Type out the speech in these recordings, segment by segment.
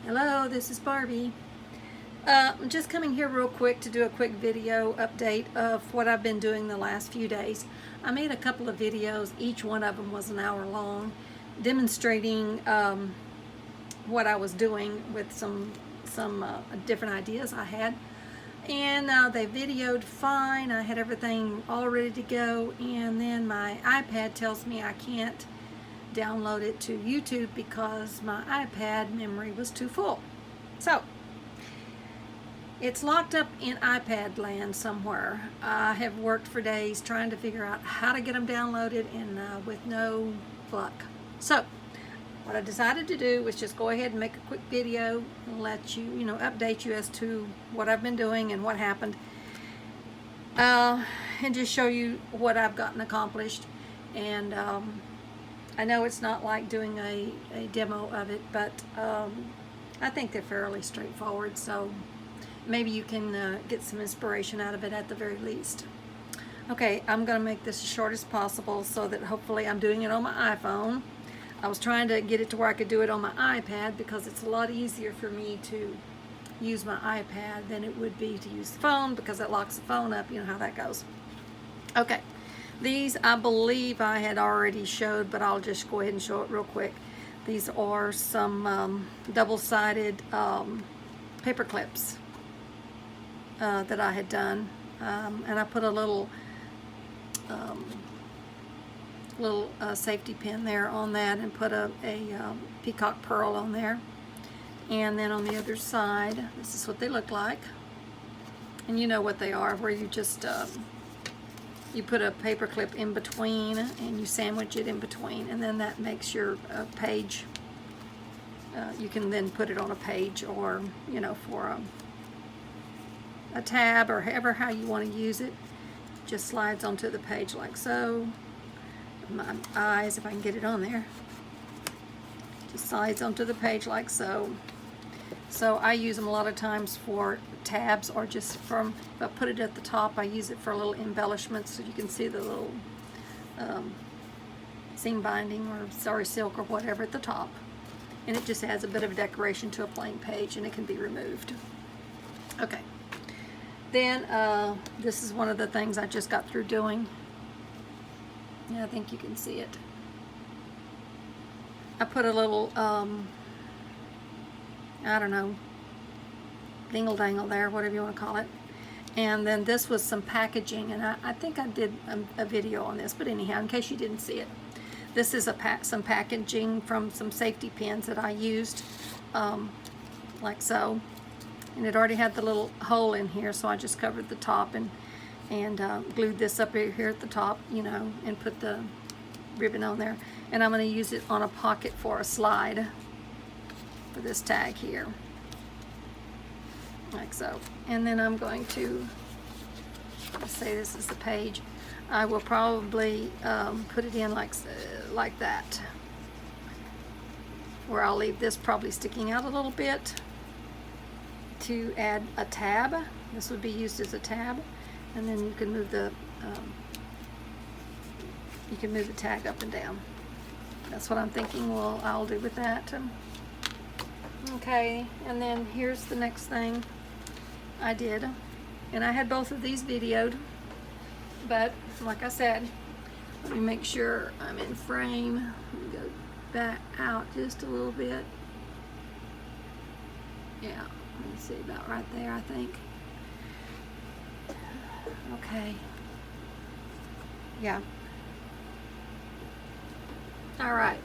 Hello, this is Barbie. I'm just coming here real quick to do a quick video update of what I've been doing the last few days. I made a couple of videos, each one of them was an hour long, demonstrating what I was doing with some different ideas I had. And they videoed fine. I had everything all ready to go, and then my iPad tells me I can't download it to YouTube because my iPad memory was too full. So it's locked up in iPad land somewhere. I have worked for days trying to figure out how to get them downloaded, and with no luck. So what I decided to do was just go ahead and make a quick video and let you, update you as to what I've been doing and what happened, and just show you what I've gotten accomplished. And I know it's not like doing a demo of it, but I think they're fairly straightforward, so maybe you can get some inspiration out of it at the very least. Okay, I'm going to make this as short as possible so that hopefully I'm doing it on my iPhone. I was trying to get it to where I could do it on my iPad because it's a lot easier for me to use my iPad than it would be to use the phone, because it locks the phone up. You know how that goes. Okay. These, I believe I had already showed, but I'll just go ahead and show it real quick. These are some double-sided paper clips that I had done, and I put a little safety pin there on that, and put a peacock pearl on there. And then on the other side, this is what they look like, and you know what they are, where you just you put a paper clip in between and you sandwich it in between, and then that makes your page. You can then put it on a page, or for a tab, or how you want to use it. Just slides onto the page like so. My eyes, if I can get it on there, just slides onto the page like so. So I use them a lot of times for tabs, or just from, if I put it at the top, I use it for a little embellishment, so you can see the little seam binding or sorry silk or whatever at the top, and it just adds a bit of decoration to a plain page, and it can be removed. Okay, then this is one of the things I just got through doing. Yeah, I think you can see it. I put a little I don't know, dingle dangle there, whatever you want to call it. And then this was some packaging, and I think I did a video on this, but anyhow, in case you didn't see it, this is some packaging from some safety pins that I used, like so. And it already had the little hole in here, so I just covered the top and glued this up here at the top, and put the ribbon on there. And I'm going to use it on a pocket for a slide for this tag here, like so. And then I'm going to, let's say this is the page, I will probably put it in like that, where I'll leave this probably sticking out a little bit to add a tab. This would be used as a tab, and then you can move the tag up and down. That's what I'm thinking I'll do with that. Okay, and then here's the next thing I did, and I had both of these videoed, but like I said, let me make sure I'm in frame. Let me go back out just a little bit. Yeah, let me see, about right there, I think. Okay, yeah. All right.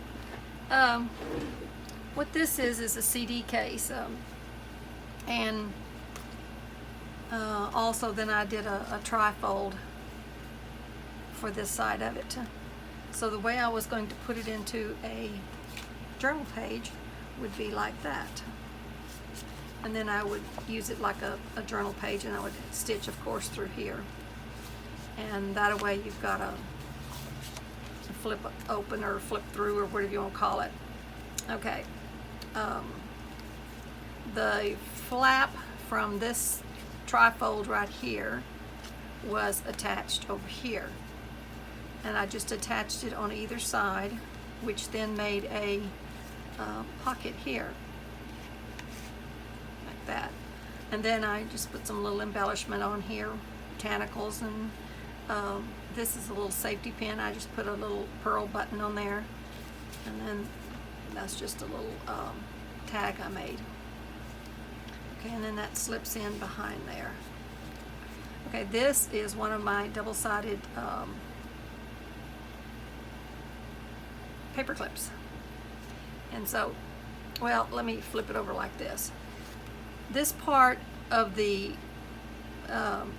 What this is a CD case, and also then I did a trifold for this side of it. So the way I was going to put it into a journal page would be like that, and then I would use it like a journal page, and I would stitch, of course, through here, and that way you've got a flip open or flip through, or whatever you want to call it. Okay. The flap from this trifold right here was attached over here, and I just attached it on either side, which then made a pocket here. like that. And then I just put some little embellishment on here, botanicals, and this is a little safety pin. I just put a little pearl button on there, and then that's just a little tag I made. Okay, and then that slips in behind there. Okay, this is one of my double-sided paper clips. And so, well, let me flip it over like this. This part of the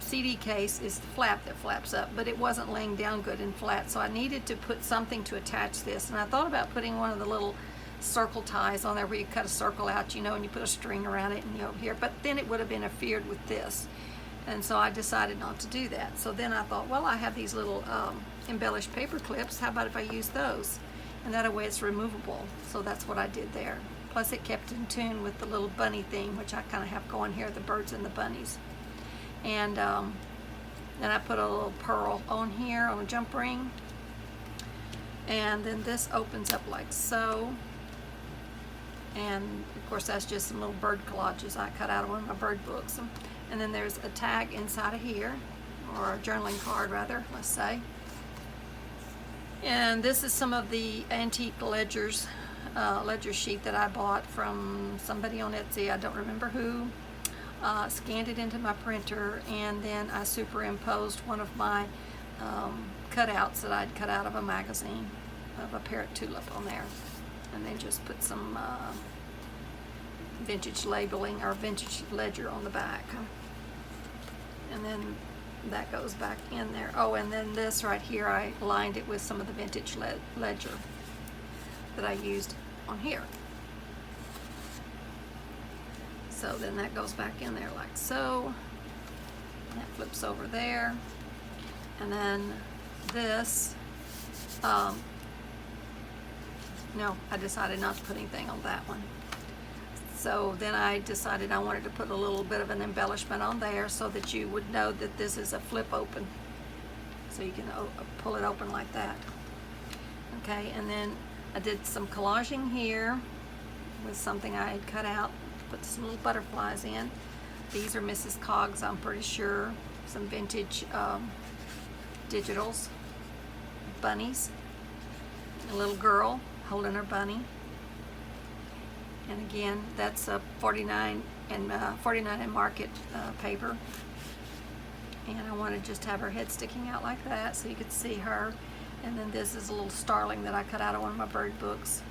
CD case is the flap that flaps up, but it wasn't laying down good and flat, so I needed to put something to attach this. And I thought about putting one of the little circle ties on there where you cut a circle out, you know, and you put a string around it and you over here, but then it would have interfered with this. And so I decided not to do that. So then I thought, well, I have these little embellished paper clips. How about if I use those? And that way it's removable. So that's what I did there. Plus it kept in tune with the little bunny theme, which I kind of have going here, the birds and the bunnies. And then I put a little pearl on here on a jump ring. And then this opens up like so. And of course that's just some little bird collages I cut out of one of my bird books. And then there's a tag inside of here, or a journaling card rather, let's say. And this is some of the antique ledger sheet that I bought from somebody on Etsy, I don't remember who. Scanned it into my printer, and then I superimposed one of my cutouts that I'd cut out of a magazine of a parrot tulip on there. And then just put some vintage labeling or vintage ledger on the back. And then that goes back in there. Oh, and then this right here, I lined it with some of the vintage ledger that I used on here. So then that goes back in there like so. That flips over there. And then this, no, I decided not to put anything on that one. So then I decided I wanted to put a little bit of an embellishment on there so that you would know that this is a flip open. So you can pull it open like that. Okay, and then I did some collaging here with something I had cut out, put some little butterflies in. These are Mrs. Coggs, I'm pretty sure. Some vintage digitals, bunnies, a little girl holding her bunny. And again, that's a 49 and market paper. And I want to just have her head sticking out like that so you could see her. And then this is a little starling that I cut out of one of my bird books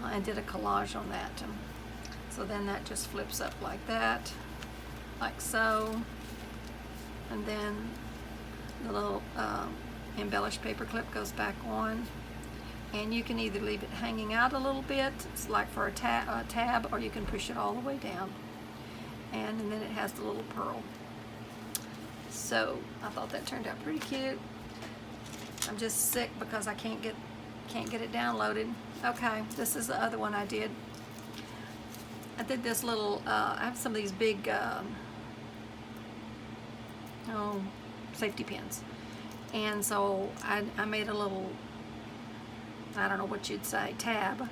and did a collage on that. So then that just flips up like that, like so. And then the little embellished paper clip goes back on. And you can either leave it hanging out a little bit, it's like for a tab, or you can push it all the way down. And then it has the little pearl. So I thought that turned out pretty cute. I'm just sick because I can't get it downloaded. Okay, this is the other one I did. I did this little, I have some of these big safety pins. And so I made a little, I don't know what you'd say, tab.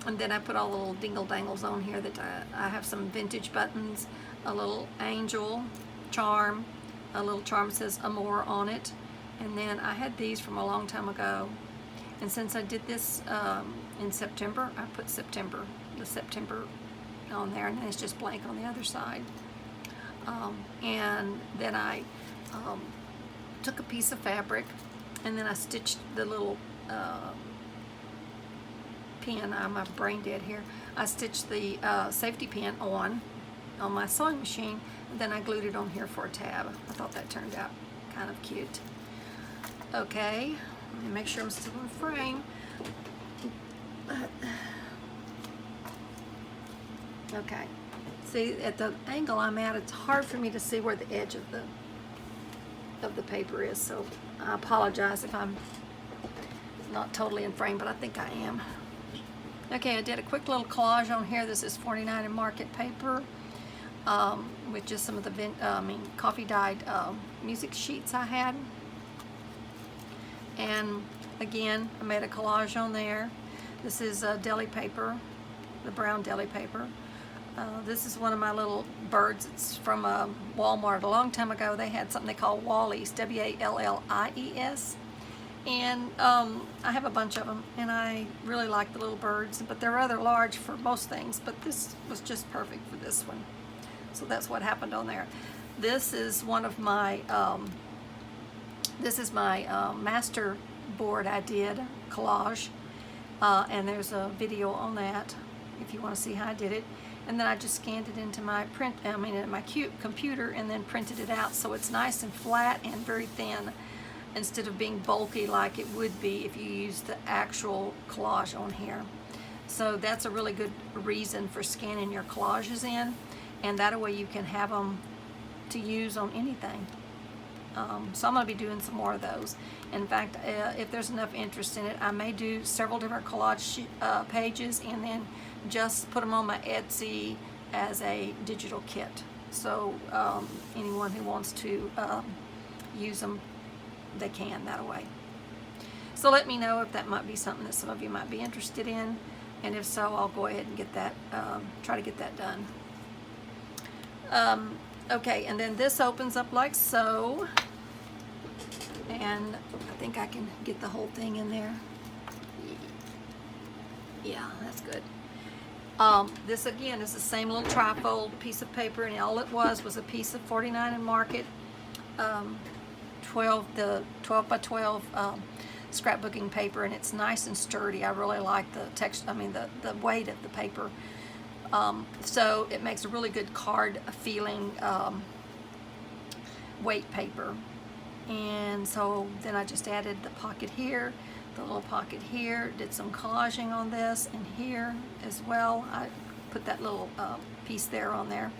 And then I put all the little dingle dangles on here that I have some vintage buttons, a little angel charm, a little charm that says Amore on it. And then I had these from a long time ago. And since I did this in September, I put the September on there, and then it's just blank on the other side. And then I took a piece of fabric, and then I stitched the little pin. I'm brain dead here. I stitched the safety pin on my sewing machine, and then I glued it on here for a tab. I thought that turned out kind of cute. Okay, let me make sure I'm still in frame. Okay, see, at the angle I'm at, it's hard for me to see where the edge of the paper is, so I apologize if I'm not totally in frame, but I think I am. Okay, I did a quick little collage on here. This is 49 and market paper with just some of the coffee dyed music sheets I had. And again, I made a collage on there. This is deli paper, the brown deli paper. This is one of my little birds. It's from Walmart. A long time ago, they had something they call Wallies, W-A-L-L-I-E-S. And I have a bunch of them, and I really like the little birds, but they're rather large for most things, but this was just perfect for this one. So that's what happened on there. This is one of my, master board I did, collage, and there's a video on that if you want to see how I did it. And then I just scanned it into my my computer, and then printed it out so it's nice and flat and very thin, instead of being bulky like it would be if you use the actual collage on here. So that's a really good reason for scanning your collages in, and that way you can have them to use on anything. So I'm going to be doing some more of those. In fact, if there's enough interest in it, I may do several different collage pages and then just put them on my Etsy as a digital kit. So anyone who wants to use them, they can that way. So let me know if that might be something that some of you might be interested in, and if so, I'll go ahead and get that, try to get that done. Okay, and then this opens up like so, and I think I can get the whole thing in there. Yeah, that's good. This again is the same little trifold piece of paper, and all it was a piece of 49 and Market 12 by 12 scrapbooking paper, and it's nice and sturdy. I really like the texture, the weight of the paper. So it makes a really good card feeling weight paper. And so then I just added the pocket here, the little pocket here, did some collaging on this, and here as well. I put that little piece there on there.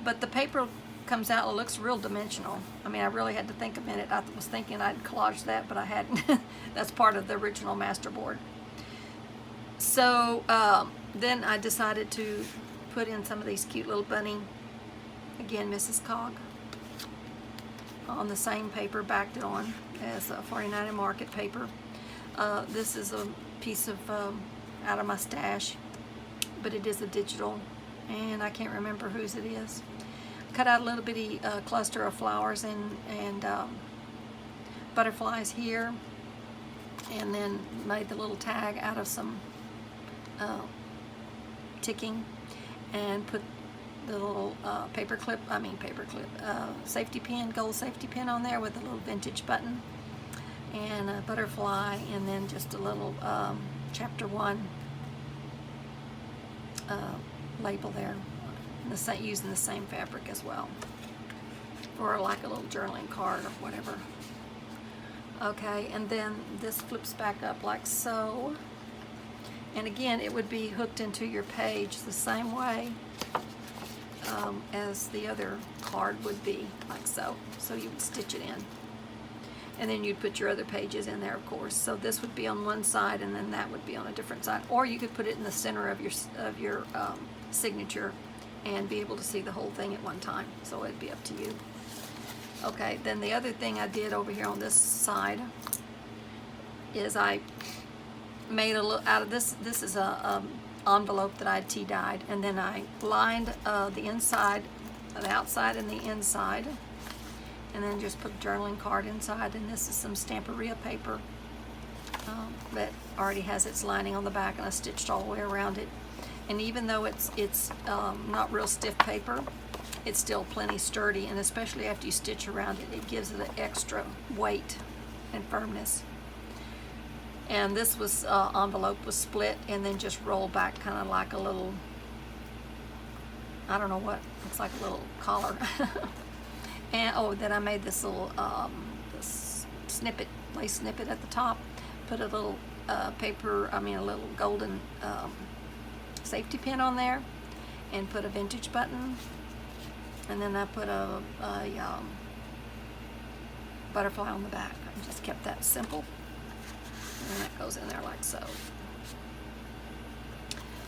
But the paper comes out, it looks real dimensional. I really had to think a minute. I was thinking I'd collage that, but I hadn't. That's part of the original masterboard. So then I decided to put in some of these cute little bunny, again, Mrs. Cog, on the same paper, backed it on as a 49 and Market paper. This is a piece of out of my stash, but it is a digital, and I can't remember whose it is. Cut out a little bitty cluster of flowers and butterflies here, and then made the little tag out of some ticking, and put the little safety pin, gold safety pin on there with a little vintage button and a butterfly, and then just a little chapter 1 label there, using the same fabric as well, or like a little journaling card or whatever. Okay, and then this flips back up like so. And again, it would be hooked into your page the same way as the other card would be, like so. So you would stitch it in. And then you'd put your other pages in there, of course. So this would be on one side, and then that would be on a different side. Or you could put it in the center of your signature and be able to see the whole thing at one time. So it'd be up to you. Okay, then the other thing I did over here on this side is I made a little out of this. This is a envelope that I had tea-dyed, and then I lined the inside, the outside and the inside, and then just put a journaling card inside. And this is some Stamperia paper that already has its lining on the back, and I stitched all the way around it. And even though it's not real stiff paper, it's still plenty sturdy, and especially after you stitch around it, it gives it an extra weight and firmness. And this was envelope was split and then just rolled back, kind of like a little, I don't know what, looks like a little collar. And then I made this little this snippet, lace snippet at the top. Put a little a little golden safety pin on there, and put a vintage button. And then I put a butterfly on the back. I just kept that simple. And that goes in there like so.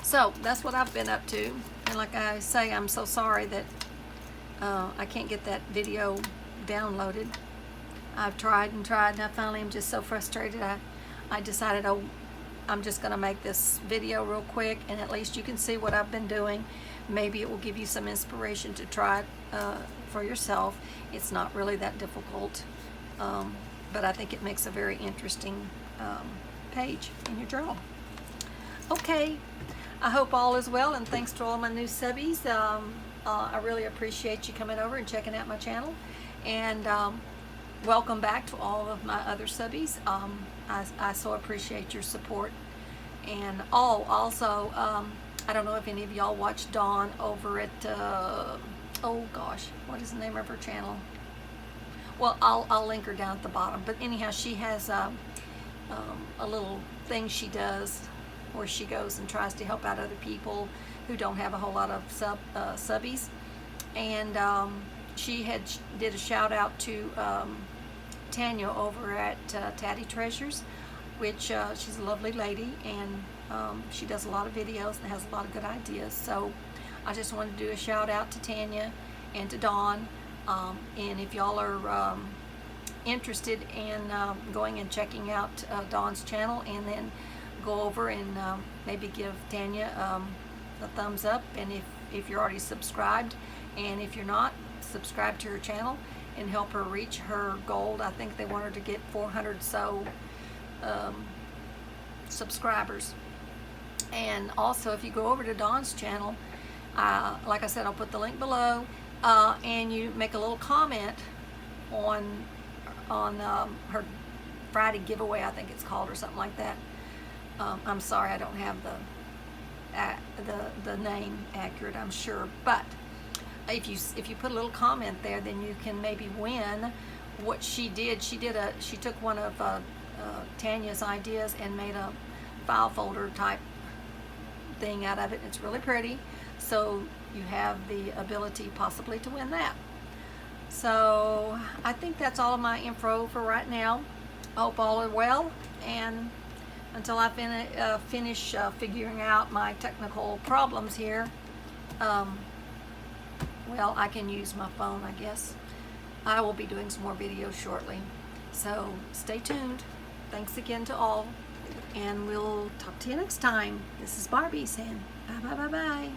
So that's what I've been up to. And like I say, I'm so sorry that I can't get that video downloaded. I've tried and tried, and I finally am just so frustrated. I decided, I'm just going to make this video real quick, and at least you can see what I've been doing. Maybe it will give you some inspiration to try it for yourself. It's not really that difficult, but I think it makes a very interesting page in your journal. Okay, I hope all is well, and thanks to all my new subbies. I really appreciate you coming over and checking out my channel, and welcome back to all of my other subbies. I so appreciate your support. And also, I don't know if any of y'all watch Dawn over at, oh gosh, what is the name of her channel? Well, I'll link her down at the bottom. But anyhow, she has a little thing she does where she goes and tries to help out other people who don't have a whole lot of subbies. And she did a shout out to Tanya over at Tatty Treasures, which she's a lovely lady, and she does a lot of videos and has a lot of good ideas. So I just wanted to do a shout out to Tanya and to Dawn. And if y'all are interested in going and checking out Dawn's channel, and then go over and maybe give Tanya a thumbs up, and if you're already subscribed, and if you're not, subscribe to her channel and help her reach her goal. I think they want her to get 400 so subscribers. And also, if you go over to Dawn's channel, like I said, I'll put the link below, and you make a little comment on her Friday giveaway, I think it's called, or something like that. I'm sorry, I don't have the name accurate, I'm sure, but if you put a little comment there, then you can maybe win what she did. She took one of Tanya's ideas and made a file folder type thing out of it. It's really pretty, so you have the ability possibly to win that. So I think that's all of my info for right now. I hope all are well, and until I finish figuring out my technical problems here, well, I can use my phone, I guess. I will be doing some more videos shortly, so stay tuned. Thanks again to all, and we'll talk to you next time. This is Barbie saying bye bye bye bye.